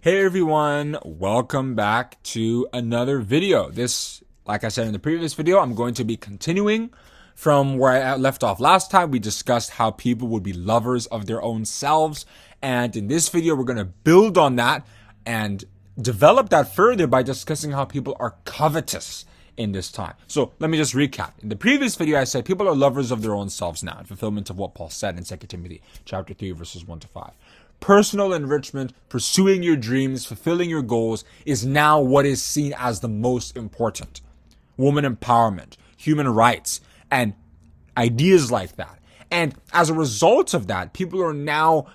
Hey everyone, welcome back to another video. This, like I said in the previous video, I'm going to be continuing from where I left off last time. We discussed how people would be lovers of their own selves, and in this video we're going to build on that and develop that further by discussing how people are covetous in this time. So let me just recap. In the previous video I said people are lovers of their own selves now, in fulfillment of what Paul said in 2 Timothy chapter 3 verses 1 to 5. Personal enrichment, pursuing your dreams, fulfilling your goals is now what is seen as the most important. Woman empowerment, human rights, and ideas like that. And as a result of that, people are now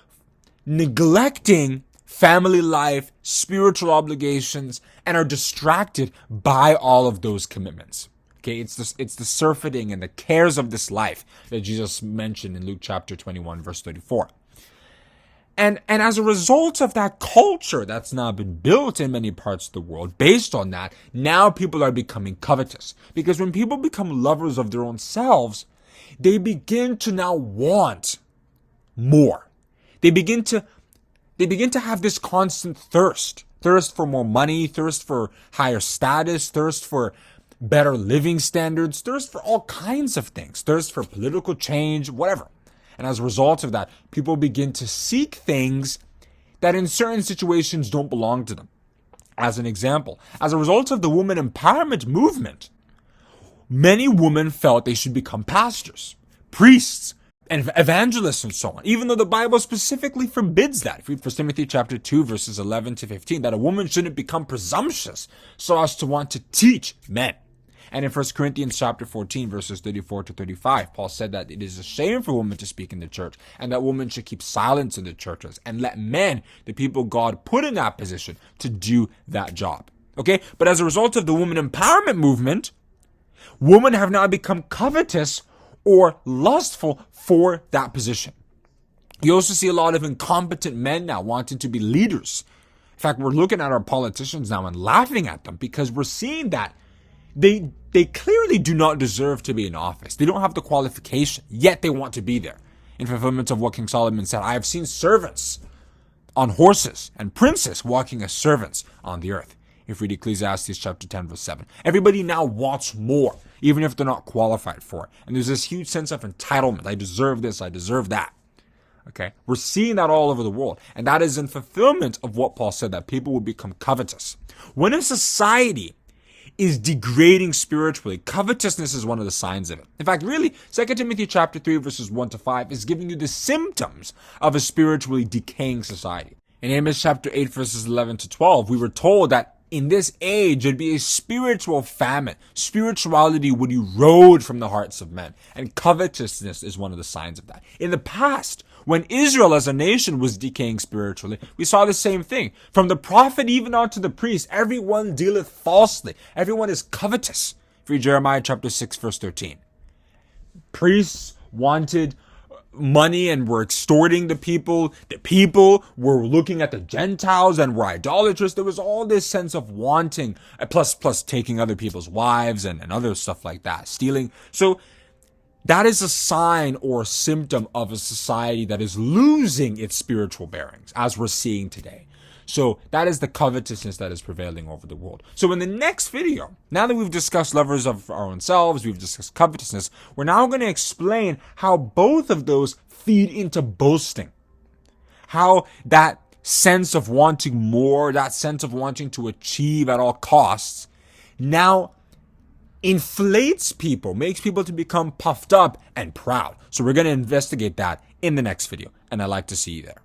neglecting family life, spiritual obligations, and are distracted by all of those commitments. Okay, it's the surfeiting and the cares of this life that Jesus mentioned in Luke chapter 21, verse 34. And as a result of that culture that's now been built in many parts of the world, based on that, now people are becoming covetous. Because when people become lovers of their own selves, they begin to now want more. They begin to have this constant thirst for more money, thirst for higher status, thirst for better living standards, thirst for all kinds of things, thirst for political change, whatever. And as a result of that, people begin to seek things that in certain situations don't belong to them. As an example, as a result of the woman empowerment movement, many women felt they should become pastors, priests, and evangelists and so on, even though the Bible specifically forbids that. If you read 1 Timothy chapter 2, verses 11 to 15, that a woman shouldn't become presumptuous so as to want to teach men. And in 1 Corinthians chapter 14, verses 34 to 35, Paul said that it is a shame for women to speak in the church, and that women should keep silence in the churches and let men, the people God put in that position, to do that job. Okay? But as a result of the woman empowerment movement, women have now become covetous or lustful for that position. You also see a lot of incompetent men now wanting to be leaders. In fact, we're looking at our politicians now and laughing at them because we're seeing that they clearly do not deserve to be in office. They don't have the qualification, yet they want to be there. In fulfillment of what King Solomon said, I have seen servants on horses and princes walking as servants on the earth. If we read Ecclesiastes chapter 10, verse 7. Everybody now wants more, even if they're not qualified for it. And there's this huge sense of entitlement. I deserve this, I deserve that. Okay? We're seeing that all over the world. And that is in fulfillment of what Paul said, that people will become covetous. When a society is degrading spiritually, covetousness is one of the signs of it. In fact, really, 2 Timothy chapter 3, verses 1 to 5 is giving you the symptoms of a spiritually decaying society. In Amos chapter 8, verses 11 to 12, we were told that in this age, there'd be a spiritual famine. Spirituality would erode from the hearts of men, and covetousness is one of the signs of that. In the past, when Israel as a nation was decaying spiritually, we saw the same thing. From the prophet even on to the priest, everyone dealeth falsely. Everyone is covetous. Read Jeremiah chapter 6, verse 13. Priests wanted money and were extorting the people. The people were looking at the Gentiles and were idolatrous. There was all this sense of wanting, plus taking other people's wives and other stuff like that, stealing. So that is a sign or a symptom of a society that is losing its spiritual bearings, as we're seeing today. So that is the covetousness that is prevailing over the world. So in the next video, now that we've discussed lovers of our own selves, we've discussed covetousness, we're now going to explain how both of those feed into boasting. How that sense of wanting more, that sense of wanting to achieve at all costs, now inflates people, makes people to become puffed up and proud. So we're going to investigate that in the next video, and I'd like to see you there.